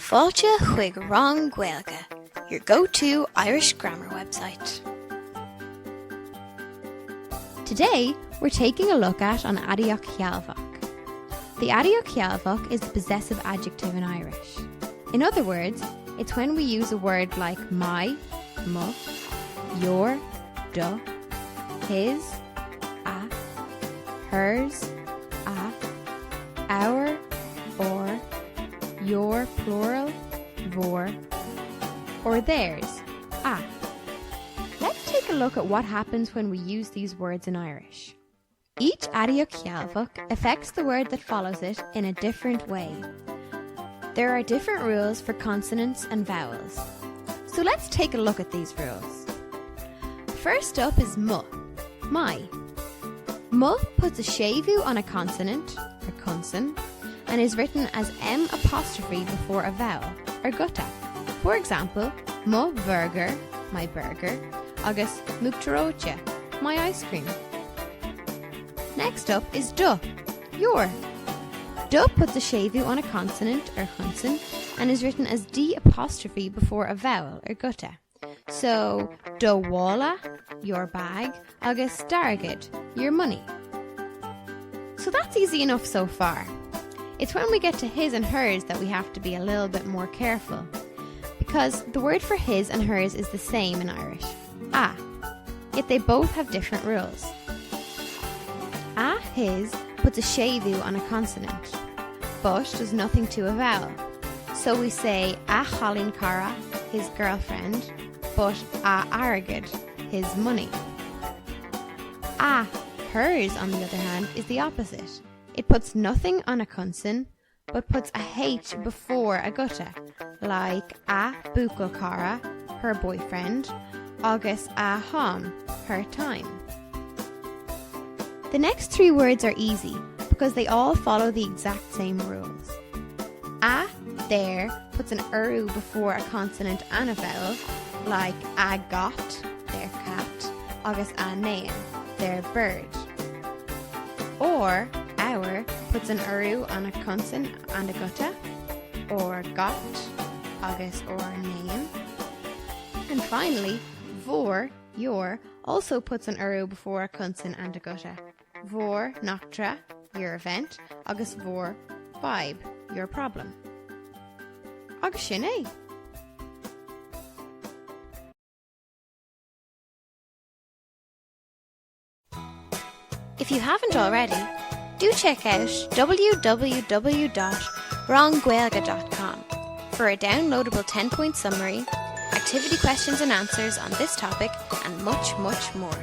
Fáilte chuig Rang Gaeilge, your go-to Irish grammar website. Today, we're taking a look at an Aidiacht Shealbhach. The Aidiacht Shealbhach is the possessive adjective in Irish. In other words, it's when we use a word like my, mu, your, do, his, a, hers, a, our, or, your, plural, vor, or theirs, a. Let's take a look at what happens when we use these words in Irish. Each Aidiacht Shealbhach affects the word that follows it in a different way. There are different rules for consonants and vowels. So let's take a look at these rules. First up is mu, my. Mu puts a shevu on a consonant, or conson, and is written as M' before a vowel, or gutta. For example, mu burger, my burger, agus muktarocha, my ice cream. Next up is du, your. Du puts a shevu on a consonant, or chunson, and is written as D' before a vowel, or gutta. So, do walla, your bag, agus dargid, your money. So that's easy enough so far. It's when we get to his and hers that we have to be a little bit more careful, because the word for his and hers is the same in Irish, a, yet they both have different rules. A, his, puts a shevu on a consonant, but does nothing to a vowel. So we say a chalín cara, his girlfriend, but a aragid, his money. A, hers, on the other hand, is the opposite. It puts nothing on a conson, but puts a H before a gutta, like a bucal cara, her boyfriend, agus a ham, her time. The next three words are easy because they all follow the exact same rules. A, there, puts an uru before a consonant and a vowel, like a got, their cat, agus a nain, their bird. Or our puts an uru on a consonant and a gutta, or got, agus or nain. And finally, vor, your, also puts an uru before a consonant and a gutta. Vor nachtra, your event, agus vor vibe, your problem. Agus sin é. If you haven't already, do check out www.wronggaeilge.com for a downloadable 10-point summary, activity questions and answers on this topic, and much, much more.